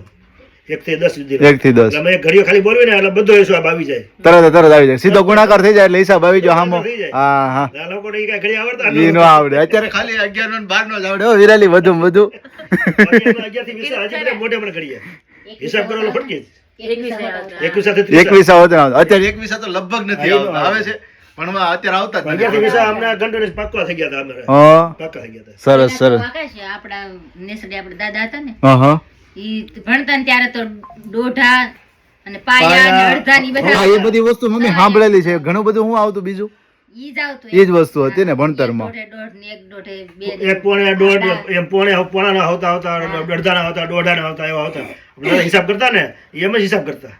[SPEAKER 2] 1 થી 10 સુધીનો.
[SPEAKER 3] 1 થી 10
[SPEAKER 2] એટલે અમે એક ઘડીઓ ખાલી બોલવી ને એટલે બધો હિસાબ આવી જાય.
[SPEAKER 3] તરત આવી જાય, સીધો ગુણાકાર થઈ જાય એટલે હિસાબ આવી જાય હામો.
[SPEAKER 2] થઈ જાય.
[SPEAKER 3] હા હા,
[SPEAKER 2] આ લોકોને ઈ કાંઈ ઘડી આવડતા
[SPEAKER 3] ઈ નો આવડે. અત્યારે ખાલી 11 નો 12 નો જ આવડે હો વિરાલી, વધુ વધુ.
[SPEAKER 2] 11 થી 20 હજી બધા મોઢે પણ ઘડીએ. હિસાબ કરો એટલે ફટકી. 21 સાથે 30.
[SPEAKER 3] 21 આવડે અત્યારે 21 તો લગભગ નથી આવતા, આવે છે પણ અત્યારે આવતા જ
[SPEAKER 2] 11 થી
[SPEAKER 3] નથી.
[SPEAKER 2] 20 અમને કંટિન્યુઅસ પાક્કા થઈ ગયા હતા અમે.
[SPEAKER 3] હા,
[SPEAKER 2] પાક્કા થઈ ગયા હતા.
[SPEAKER 3] સરસ સરસ.
[SPEAKER 5] આકાશ આપણા નેસડી આપણા દાદા હતા ને
[SPEAKER 3] હા હા
[SPEAKER 5] ઈ ભણતા ને ત્યારે તો દોઢા અને પાયા અને અડધા ની બધા
[SPEAKER 3] હા, એ બધી વસ્તુ મમ્મી સાંભળેલી છે. ઘણું બધું હું આવતું બીજું
[SPEAKER 5] ઈ જ આવતું
[SPEAKER 3] એ જ વસ્તુ હતી ને ભણતરમાં.
[SPEAKER 5] દોઢે ને એક દોઢે બે
[SPEAKER 2] એક પોણે દોઢ એમ પોણા ના આવતા અડધા ના આવતા દોઢા ના આવતા એવા આવતા. આપણે હિસાબ કરતા ને એમ જ હિસાબ કરતા.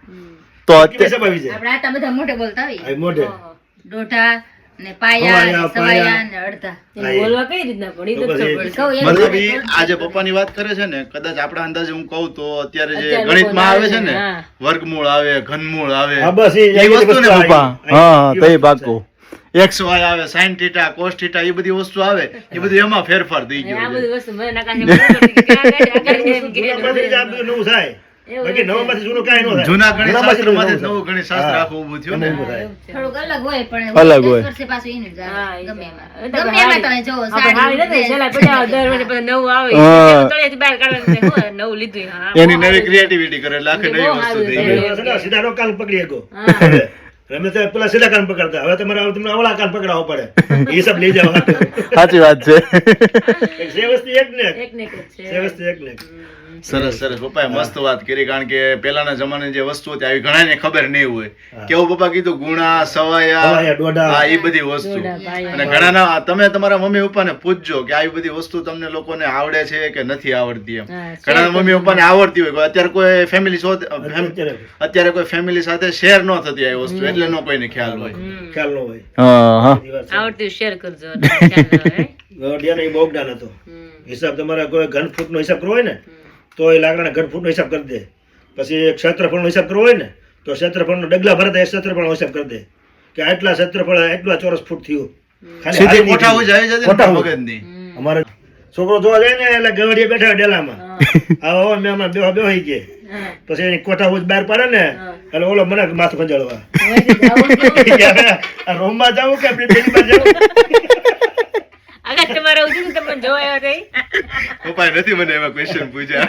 [SPEAKER 3] તો
[SPEAKER 2] કેવી
[SPEAKER 3] અત્યારે
[SPEAKER 2] હિસાબ આવી જાય?
[SPEAKER 5] આપડા આતા બધા મોઢે બોલતા હોય
[SPEAKER 2] આ મોઢે.
[SPEAKER 5] દોઢા ને પાયા ને
[SPEAKER 2] પાયા,
[SPEAKER 5] સવાયા ને અડધા
[SPEAKER 1] બોલવા કઈ રીતના પડી તો
[SPEAKER 2] તો
[SPEAKER 1] ખબર
[SPEAKER 2] પછી
[SPEAKER 5] કહું એમ
[SPEAKER 3] મતલબ
[SPEAKER 5] કરે.
[SPEAKER 3] ઈ આજે પપ્પાની વાત કરે છે ને, કદાચ આપણા અંદાજે હું કહું તો અત્યારે જે
[SPEAKER 1] અત્યારે
[SPEAKER 3] ગણિતમાં આવે છે ને,
[SPEAKER 1] હા.
[SPEAKER 3] વર્ગમૂળ આવે, ઘનમૂળ આવે,
[SPEAKER 2] હા, બસ ઈ
[SPEAKER 3] એ વસ્તુ ને
[SPEAKER 2] આવી.
[SPEAKER 3] પપ્પા. હા,
[SPEAKER 2] ઈ
[SPEAKER 3] તઈ
[SPEAKER 2] વસ્તુ
[SPEAKER 3] પાકું. XY આવે, sin θ, cos θ, એ બધી વસ્તુ આવે, એ બધું એમાં ફેરફાર થઈ
[SPEAKER 1] આ
[SPEAKER 3] ગયો છે.
[SPEAKER 1] બધી વસ્તુ મને નાકાશે મને કે આગળ એમ
[SPEAKER 2] છે. જૂનામાંથી જ આ બધું નવું થાય.
[SPEAKER 1] એવું
[SPEAKER 2] બાકી નવામાંથી જૂનું કાંઈ ન થાય.
[SPEAKER 3] જૂના ગણિત શાસ્ત્રમાંથી જ
[SPEAKER 2] નવું
[SPEAKER 3] નવું ગણિત શાસ્ત્ર આખું ઊભું થયું ને.
[SPEAKER 2] નવું થાય.
[SPEAKER 5] થોડુંક અલગ હોય પણ
[SPEAKER 3] અલગ
[SPEAKER 5] 10
[SPEAKER 3] હોય.
[SPEAKER 5] વર્ષે પાછું એનું જ આવે.
[SPEAKER 1] હા, ઈ
[SPEAKER 5] ગમે
[SPEAKER 1] તો
[SPEAKER 5] એમાં ગમે એમાં તમે જોવો
[SPEAKER 1] આપણે હારી નથી
[SPEAKER 5] સાડી
[SPEAKER 1] છેલ્લા બધા દર વર્ષે પછી નવું આવે
[SPEAKER 3] હા.
[SPEAKER 1] તળિયેથી બહાર કાઢવાનું છે. હું નવું લીધું હા
[SPEAKER 3] એની નવી ક્રિએટિવિટી કરે એટલે આખી નવી વસ્તુ થઈ
[SPEAKER 2] તમે
[SPEAKER 3] ગઈ.
[SPEAKER 2] છે ને સીધા નો કાન પકડી શકો.
[SPEAKER 1] હા.
[SPEAKER 2] હવે અમે તો પેલા સીધા કાન પકડતા, હવે તમને અવળા કાન પકડાવવો પડે. એ સબ લઈ જાવ.
[SPEAKER 3] સાચી વાત છે.
[SPEAKER 2] જે વસ્તુ એક ને એક.
[SPEAKER 1] એક ને એક જ છે
[SPEAKER 2] જે વસ્તુ એક ને એક.
[SPEAKER 3] સરસ સરસ. પપ્પાએ મસ્ત વાત કરી, કારણ કે પેલાના જમાનાની જે વસ્તુ હતી આવી ઘણાને ખબર નહીં હોય. કેવું પપ્પા કીધું, ગુણા, સવાયા,
[SPEAKER 2] સવાયા, દોઢા.
[SPEAKER 3] હા, એ બધી વસ્તુ.
[SPEAKER 1] દોઢા, પાયા.
[SPEAKER 3] અને ઘણાના તમે તમારા મમ્મી પપ્પાને પૂછજો કે આવી બધી વસ્તુ તમને લોકોને આવડે છે કે નથી આવડતી એમ.
[SPEAKER 1] હા,
[SPEAKER 3] ઘણા મમ્મી પપ્પાને આવડતી હોય, અત્યારે કોઈ ફેમિલી
[SPEAKER 2] અત્યારે
[SPEAKER 3] અત્યારે કોઈ ફેમિલી સાથે શેર ન થતી આ વસ્તુ, એટલે નો કોઈને ખ્યાલ હોય.
[SPEAKER 2] ખ્યાલ ન હોય.
[SPEAKER 3] હા
[SPEAKER 2] એ વાત છે.
[SPEAKER 1] આવડતું શેર કરજો ખ્યાલ આવે.
[SPEAKER 2] ગોડિયાનો ઈ બહુ જ્ઞાન હતો. હિસાબ તમારા કોઈ ઘન ફૂટનો હિસાબ કરવો હોય ને તો એ લાકડાના ઘન ફૂટનો હિસાબ કરી દે. પછી ક્ષેત્રફળનો હિસાબ કરવો હોય ને તો ક્ષેત્રફળનો ડગલા ભરતા એ ક્ષેત્રફળનો હિસાબ કરી દે કે આટલા ક્ષેત્રફળ એટલા ચોરસ ફૂટ થયું. ખાલી
[SPEAKER 3] સીધી
[SPEAKER 2] હાથની
[SPEAKER 3] કોઠા હોય જાય છે
[SPEAKER 2] કોઠા
[SPEAKER 3] ને
[SPEAKER 2] હોય.
[SPEAKER 3] મગજની.
[SPEAKER 2] અમારે છોકરો જોવા જાય ને એટલે ગવડીએ બેઠા ડેલામાં. આવો મેં હમણાં બેહી ગયે. પછી એની કોઠા હોય બહાર પાડે ને એટલે ઓલો મને માથું ખંજાળવા. આ રોમમાં જાવું કે આપણે પેલીમાં જાવું?
[SPEAKER 1] આગળ તમારે ઉજુ તમને જોવા આવ્યા તઈ
[SPEAKER 3] પપ્પાએ નથી મને એવા ક્વેશ્ચન પૂછ્યા.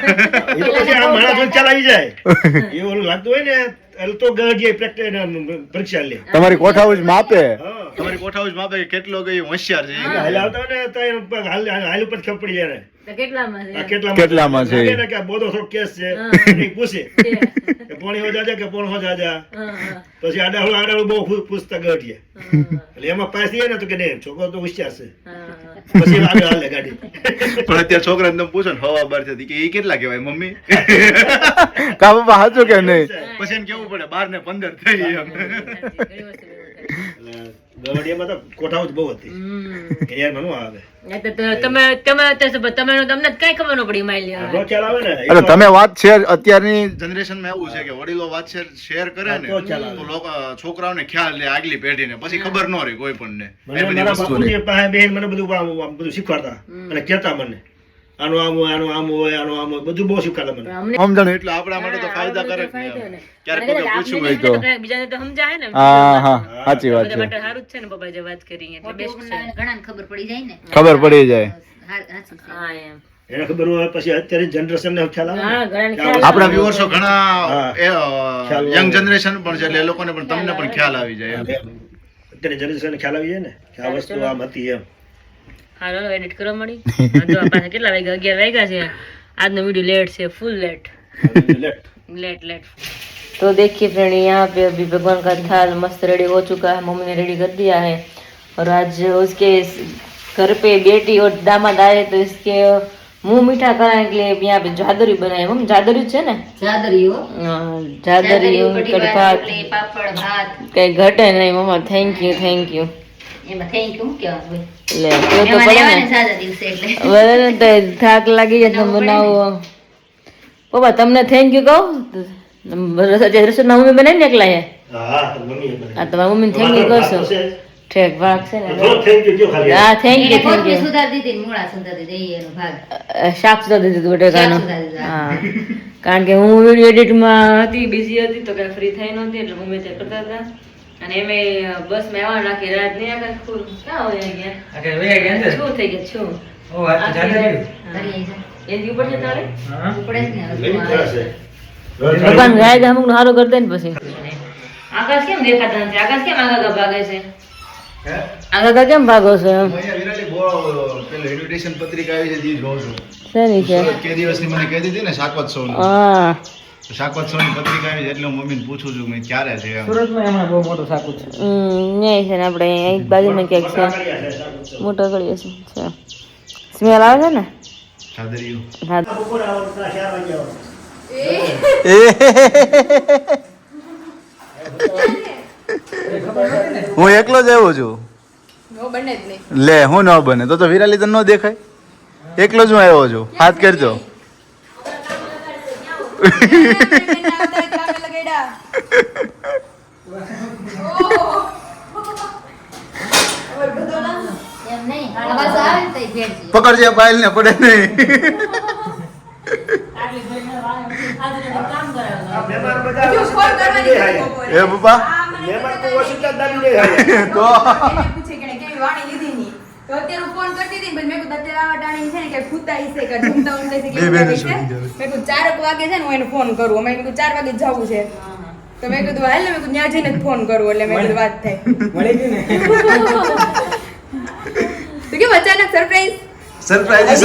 [SPEAKER 2] એ તો પછી આ માણસ જોઈને ચાલ આવી જાય. એ ઓલું લાગતું હોય ને એટલે તો ગવડીએ પરીક્ષા લે.
[SPEAKER 3] તમારી કોઠા હાઉસ માપે,
[SPEAKER 2] હા.
[SPEAKER 3] તમારી કોઠા હાઉસ માપે કે કેટલો ગઈ હોશિયાર છે.
[SPEAKER 2] હાલ આવતા હોય ને તો એનું પગ હાલ ઉપર ખબર પડી જાય ને.
[SPEAKER 1] તો કેટલામાં છે
[SPEAKER 2] આ
[SPEAKER 3] કેટલામાં છે?
[SPEAKER 2] લાગે ને કે આ બોધો થોડો કેસ છે. એ પૂછે
[SPEAKER 1] છે.
[SPEAKER 2] કે પોણી હો જાજે કે પોણ હો જાજા.
[SPEAKER 1] હા, હા.
[SPEAKER 2] પછી આડાવડું બહુ પૂછતા ગઢીએ. એટલે એમાં પાસ થઈએ ને તો કે નહીં છોકરો તો હોશિયાર છે.
[SPEAKER 1] હા.
[SPEAKER 2] પછી આગળ હાલે ગાડી.
[SPEAKER 3] પણ અત્યારે છોકરાને તમે પૂછો ને હવા બાર થી કે એ કેટલા કહેવાય મમ્મી? કા પપ્પા સાચું કે નહીં? પછી એને કેવું પડે 12 ને 15 થઈ એમ.
[SPEAKER 1] ઘણી વસ્તુ એવું થાય.
[SPEAKER 2] એટલે ગઢીયામાં તો કોઠાઓ જ બહુ હતી. એરિયામાં નું આવે.
[SPEAKER 1] એ તો તમે તમને કઈ ખબર ન પડી માઇલ
[SPEAKER 2] આ નો ખ્યાલ આવે ને
[SPEAKER 3] એટલે તમે વાત શેર અત્યારની જનરેશનમાં એવું છે કે વડીલો વાત શેર કરે ને
[SPEAKER 2] તો ખ્યાલ આવે.
[SPEAKER 3] તો લોકો છોકરાઓને ખ્યાલ લે આગલી પેઢીને, પછી ખબર ન રહે કોઈ પણ ને
[SPEAKER 2] મને
[SPEAKER 3] એ બધી
[SPEAKER 2] મારા
[SPEAKER 3] વસ્તુની.
[SPEAKER 2] બાપુજી પાસે બેન મને બધું શીખવાડતા અને કહેતા મને આનું આમ હોય આનું આમ હોય આનું આમ હોય બધું બહુ શીખવાડતા મને.
[SPEAKER 1] અમને
[SPEAKER 3] સમજણ એટલે આપણા માટે તો ફાયદાકારક
[SPEAKER 1] ફાયદો
[SPEAKER 3] ને
[SPEAKER 1] ને.
[SPEAKER 3] ક્યારેક
[SPEAKER 1] અને
[SPEAKER 3] કોઈ
[SPEAKER 1] કદાચ
[SPEAKER 3] પૂછવું
[SPEAKER 1] આપને
[SPEAKER 3] હોય તો
[SPEAKER 1] નહીં બીજાને તો સમજાય ને
[SPEAKER 3] હા હા સાચી વાત
[SPEAKER 1] બધા
[SPEAKER 3] છે.
[SPEAKER 1] માટે સારું જ છે ને પપ્પા જે વાત કરી એટલે બેસ્ટ છે.
[SPEAKER 5] ઘણા ખબર પડી જાય ને
[SPEAKER 3] ખબર પડી જાય.
[SPEAKER 5] સાચું છે.
[SPEAKER 1] હા એમ
[SPEAKER 2] એને ખબર હોય પછી અત્યારે જનરેશન ને ખ્યાલ આવે
[SPEAKER 1] હા
[SPEAKER 2] ને.
[SPEAKER 1] ઘણાને
[SPEAKER 2] કે આ
[SPEAKER 1] ખ્યાલ
[SPEAKER 3] આપણા વ્યુઅર્સો ઘણા
[SPEAKER 2] ખ્યાલ
[SPEAKER 3] યંગ જનરેશન પણ છે એટલે એ લોકોને પણ તમને પણ ખ્યાલ આવી જાય એમ.
[SPEAKER 2] અત્યારે જનરેશન ખ્યાલ આવી જાય ને કે આ વસ્તુ આમ હતી એમ.
[SPEAKER 1] હાલો એડિટ કરવા મળી જો આ પાસે કેટલા વાગ્યા 11 વાગ્યા છે આજનો वीडियो लेट से फुल लेट लेट तो देखिए फ्रेंड यहाँ पे अभी भगवान का थाल मस्त रेडी हो चुका है, मम्मी ने रेडी कर दिया है और आज उसके घर पे बेटी और दामाद आए तो इसके मुंह मीठा कराने के लिए यहाँ पे जादरी बनाई. मम्मी जादरी છે ને
[SPEAKER 5] જાદરીઓ
[SPEAKER 1] જાદરી
[SPEAKER 5] કઢી
[SPEAKER 1] કઢી
[SPEAKER 5] ભાત,
[SPEAKER 1] ભાત
[SPEAKER 5] રોટલી, પાપડ ભાત
[SPEAKER 1] કઈ ઘટે નહીં મમ્મા. થેન્ક યુ
[SPEAKER 5] એમાં થેન્ક યુ કહેવાનું હોય.
[SPEAKER 1] લે તો
[SPEAKER 5] એમાં
[SPEAKER 1] પડે
[SPEAKER 5] લેવાને
[SPEAKER 1] ને
[SPEAKER 5] સાદા દિવસે એટલે
[SPEAKER 1] બરાબર તો થાક લાગી જાય તમે બનાવો. પપ્પા તમને થેન્ક યુ કહો રસોઈ મમ્મી બનાવી ને એકલા
[SPEAKER 2] હા મમ્મી
[SPEAKER 1] આ તમારા મમ્મી થેન્ક યુ કરશો ઠેક ભાગ છે ને
[SPEAKER 2] થેન્ક યુ ખાલી
[SPEAKER 1] હા થેન્ક
[SPEAKER 5] એને
[SPEAKER 1] યુ
[SPEAKER 5] કોથળી સુધારી દીધી ને મૂળા સુધારી દીધી એનો ભાગ
[SPEAKER 1] શાક સુધા દીધું બટેકાનું
[SPEAKER 5] શાક સુધારી દીધું.
[SPEAKER 1] હા કારણ કે હું વિડીયો એડિટમાં હતી, બિઝી હતી, તો કાંઈ ફ્રી થઈ નહોતી, એટલે ગમે તે કરતા હતા. અને એમે બસમાં આવવા નાખી રાત નહીં આખા સ્કૂલ ક્યાં હોય ગયા શું થઈ ગયા છું એની ઉપર છે તારે
[SPEAKER 5] ઉપડે જ ને
[SPEAKER 2] લિમિટ થશે
[SPEAKER 1] ભગવાન ગાય અમુક નું સારું કરતા ને પછી આકાશ કેમ દેખાતા નથી? આકાશ કેમ આગળ ભાગે છે? આગળ કેમ ભાગો છો એમ?
[SPEAKER 3] અહીંયા વિરાલી બહુ પેલું ઇન્વિટેશન પત્રિકા આવી છે ઈ જોઉં છું.
[SPEAKER 1] શેની છે?
[SPEAKER 3] કે દિવસની મને કહી દીધી ને શાકવત્સવની.
[SPEAKER 1] હા
[SPEAKER 3] શાકવત્સવની પત્રિકા આવી છે એટલે હું મમ્મીને પૂછું છું મેં ક્યારે છે એમ.
[SPEAKER 4] સુરતમાં હમણાં બહુ મોટું સાકું છે.
[SPEAKER 1] ન્યાય છે ને આપણે અહીં બાજુમાં ક્યાંક છે મોટો ગળીએ છે સ્મેલ આવે છે ને
[SPEAKER 3] ચાદરીયું.
[SPEAKER 1] હા
[SPEAKER 3] હું એકલો જ આવ્યો છું. લે હું ન બને તો વિરાલી તને ન દેખાય. એકલો જ હું આવ્યો છું. હાથ કરજો.
[SPEAKER 5] એમ નહીં આવાજ આવે ને તઈ ભેટ છે
[SPEAKER 3] પકડજે પાયલ ને પડે નહીં.
[SPEAKER 2] મહેમાન બધા
[SPEAKER 3] એ પપ્પા
[SPEAKER 2] મહેમાન તો ઓછું દાબી દે હાલે.
[SPEAKER 3] તો
[SPEAKER 6] પૂછે કે કેવી વાણી લીધી ની તો અત્યારે હું ફોન કરતી હતી પણ મેં કીધું અત્યારે આવા ટાણી છે ને કે ફૂતા ઈસે કે જમતા ઊંડે છે કે
[SPEAKER 3] બે બેનો
[SPEAKER 6] મેં કીધું 4 વાગે છે ને હું એને ફોન કરું અમે કીધું 4 વાગે જવું છે તો મેં કીધું હાલ ને મેં કીધું ત્યાં જઈને જ ફોન કરું એટલે મેં કીધું વાત થાય
[SPEAKER 4] મળી ગયું ને
[SPEAKER 6] તો કેવું અચાનક સરપ્રાઈઝ
[SPEAKER 3] સરપ્રાઈઝ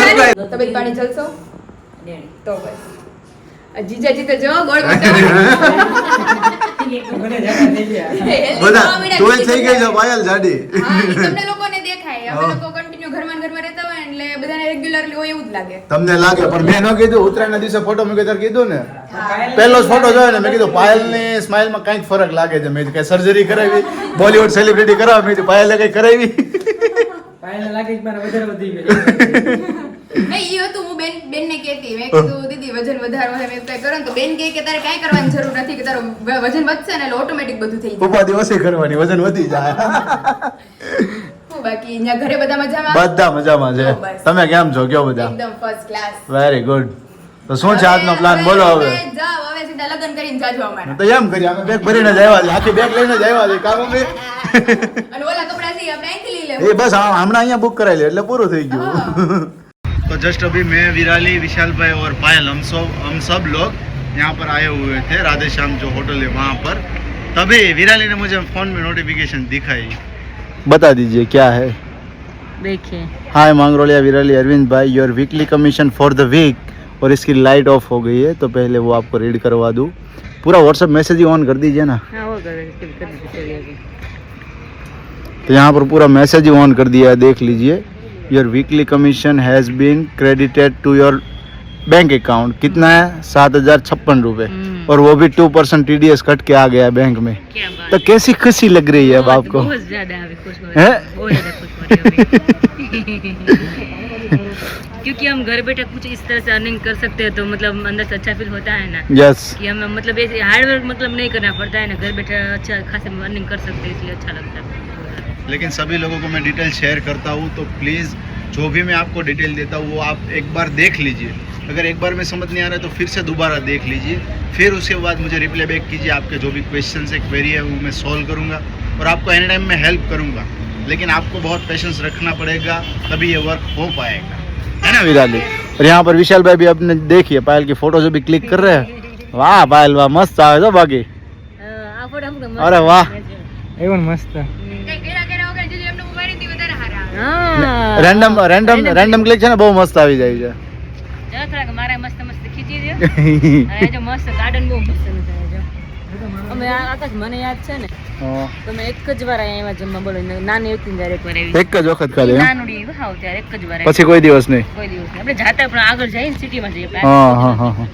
[SPEAKER 6] તબિયત પાણી જલસો તો બસ જીજાજી તો જો ગોળ બતાવો
[SPEAKER 4] મને જાગા થઈ ગયા.
[SPEAKER 3] બધા તોય થઈ ગઈ છે પાયલ જાડી.
[SPEAKER 6] હા ઈ તમને લોકોને દેખાય અમે લોકો કન્ટિન્યુ ઘરમાં રહેતા હોય એટલે બધાને રેગ્યુલરલી હોય એવું જ લાગે
[SPEAKER 3] તમને લાગે પણ મેં ન કીધું ઉત્તરાયણના દિવસે ફોટો મૂક્યો ત્યારે કીધું ને પહેલો જ ફોટો જોયો ને મેં કીધું પાયલની સ્માઇલમાં કંઈક ફરક લાગે છે. મેં કઈ સર્જરી કરાવી બોલિવૂડ સેલિબ્રિટી કરાવી મેં કીધું પાયલે કઈ કરાવી.
[SPEAKER 4] પાયલને લાગે કે મારે વધારે વધી ગયું.
[SPEAKER 6] નહીં ઈ હતું હું બેનને કહેતી મેં કીધું દીદી વજન વધારવા છે મેં કઈ કરો ને તો બેન કહે કે તારે કાંઈ કરવાની જરૂર નથી કે તારું વજન વધશે ને એટલે ઓટોમેટિક બધું થઈ જાય
[SPEAKER 3] પપ્પા દિવસે કરવાની વજન વધી જાય.
[SPEAKER 6] હું બાકી અહીંયા ઘરે બધા મજામાં
[SPEAKER 3] બધા મજામાં છે.
[SPEAKER 6] બસ.
[SPEAKER 3] તમે કેમ છો કયો બધા?
[SPEAKER 6] એકદમ ફર્સ્ટ ક્લાસ
[SPEAKER 3] વેરી ગુડ. તો શું છે આજનો પ્લાન બોલો હવે?
[SPEAKER 6] જાવ હવે સીધા લગ્ન કરીને જાજો અમારા
[SPEAKER 3] તો એમ કરીએ અમે બેગ ભરીને જ આવ્યા છે. આખી બેગ લઈને જ આવ્યા છે. કામ અમે
[SPEAKER 6] અને ઓલા કપડા છે આપણે અહીંથી લઈ લેવું
[SPEAKER 3] એ બસ હમણાં અહીંયા बुक कराई એટલે પૂરું થઈ ગયું. तो जस्ट अभी मैं विराली विशाल भाई और पायल हम सब लोग यहाँ पर आए हुए थे राधे श्याम जो होटल है वहाँ पर. तभी विराली ने मुझे फ़ोन में नोटिफिकेशन दिखाई. बता दीजिए क्या है?
[SPEAKER 1] देखिए
[SPEAKER 3] हाय मांगरोलिया Virali Arvind bhai your weekly commission for the week और इसकी लाइट ऑफ हो गई है तो पहले वो आपको रीड करवा दूँ. पूरा व्हाट्सएप मैसेज ही ऑन कर दीजिए ना.
[SPEAKER 1] हाँ वो कर दीजिए
[SPEAKER 3] तो यहाँ पर पूरा मैसेज ही ऑन कर दिया है देख लीजिए. Your weekly commission has been credited to your bank account. कितना है? 7,056 रुपये और वो भी 2% TDS कट के आ गया है बैंक में.
[SPEAKER 1] क्या बात
[SPEAKER 3] तो कैसी खुशी लग रही है अब आपको?
[SPEAKER 1] बहुत ज्यादा अभी खुश हो
[SPEAKER 3] हैं?
[SPEAKER 1] बहुत ज्यादा खुश हो रही हूँ अभी। क्योंकि हम घर बैठे कुछ इस तरह से अर्निंग कर सकते हैं तो मतलब अंदर से अच्छा फील होता है ना
[SPEAKER 3] यस.
[SPEAKER 1] कि हमें मतलब ऐसे हार्ड वर्क मतलब नहीं करना पड़ता है ना, घर बैठे अच्छा खासे अर्निंग कर सकते हैं इसलिए अच्छा लगता है.
[SPEAKER 3] लेकिन सभी लोगों को मैं डिटेल शेयर करता हूँ तो प्लीज़ जो भी मैं आपको डिटेल देता हूँ वो आप एक बार देख लीजिए. अगर एक बार में समझ नहीं आ रहा है तो फिर से दोबारा देख लीजिए. फिर उसके बाद मुझे रिप्लाई बैक कीजिए. आपके जो भी क्वेश्चन है क्वेरी है वो मैं सॉल्व करूँगा और आपको एनी टाइम में हेल्प करूँगा. लेकिन आपको बहुत पेशेंस रखना पड़ेगा तभी ये वर्क हो पाएगा. है ना विराली? और यहाँ पर विशाल भाई भी अपने देखिए पायल की फोटो जो भी क्लिक कर रहे हैं. वाह पायल वाह मस्त आवे तो बाकी.
[SPEAKER 1] आप और हम
[SPEAKER 3] अरे वाह.
[SPEAKER 4] એવું મસ્ત.
[SPEAKER 6] કઈ કેરા કેરા વગર જે એમને ઉભારી હતી વધારે હારા આવે.
[SPEAKER 1] हाँ
[SPEAKER 3] રેન્ડમ ક્લિક છે ને બહુ મસ્ત આવી જાય છે.
[SPEAKER 1] જો થોડાક મારે મસ્ત મસ્ત ખીચી દે અને જો મસ્ત ગાર્ડન બહુ મસ્ત છે જો અમે આકાશ મને યાદ છે ને તો મેં એક જ વાર અહીંયા જમવા બોલો નાની હતી ને ત્યારે એક વાર આવી
[SPEAKER 3] એક જ વખત ખાલી હે?
[SPEAKER 1] નાનુડી હાવ ત્યારે એક જ વાર
[SPEAKER 3] પછી કોઈ દિવસ નહીં.
[SPEAKER 1] કોઈ દિવસ નહીં. આપણે જાતા પણ આગળ જઈએ ને સિટીમાં જઈએ
[SPEAKER 3] હા હા હા હા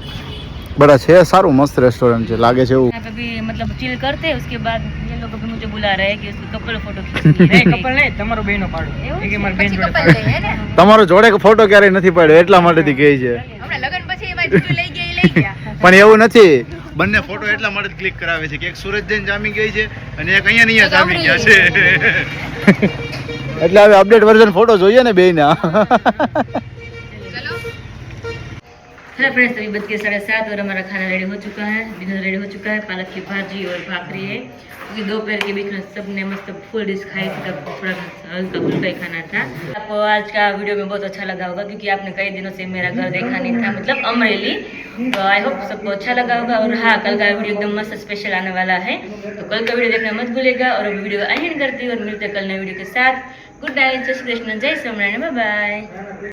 [SPEAKER 3] बड़ा છે સારું મસ્ત રેસ્ટોરન્ટ છે લાગે છે એવું.
[SPEAKER 1] यहाँ पे भी मतलब चिल करते हैं उसके बाद ये लोग भी मुझे बुला रहे हैं कि उसको कपल फोटो खींचनी है
[SPEAKER 4] કપલ નહીં તમારો બેનો પાડો.
[SPEAKER 1] એવું
[SPEAKER 4] કે મારી બેન
[SPEAKER 6] પછી
[SPEAKER 4] જોડે
[SPEAKER 6] કપલ લઈએ ને
[SPEAKER 3] તમારો જોડે ફોટો ક્યારેય નથી પાડ્યો એટલા માટેથી કહે છે.
[SPEAKER 6] હમણાં લગન પછી એમાં જીજુ લઈ ગયા એ લઈ ગયા
[SPEAKER 3] પણ એવું નથી. બંને ફોટો એટલા માટે ક્લિક કરાવે છે કે એક સુરત જઈને જામી ગઈ છે અને એક અહીંયા ને અહીંયા જામી ગયા છે. એટલે હવે અપડેટ વર્ઝન ફોટો જોઈએ ને બેયના.
[SPEAKER 6] ચલો
[SPEAKER 1] हेलो फ्रेंड्स, अभी बज के 7:30 और हमारा खाना रेडी हो चुका है, डिनर रेडी हो चुका है। पालक की भाजी और भाकरी है, क्योंकि दोपहर के बीच में सबने मस्त फुल डिश खाई थी, तब थोड़ा हल्का फुल्का ही खाना था। आपको आज का वीडियो में बहुत अच्छा लगा होगा, क्योंकि आपने कई दिनों से मेरा घर देखा नहीं था, मतलब अमरेली। तो आई होप सबको अच्छा लगा होगा। और हाँ, कल का वीडियो एकदम मस्त स्पेशल आने वाला है, तो कल का वीडियो देखना मत भूलिएगा। और अभी वीडियो को एंड करती हूँ और मिलते हैं कल नए वीडियो के साथ। गुड नाइट, जय श्री कृष्ण, जय स्वामीनारायण, बाय बाय।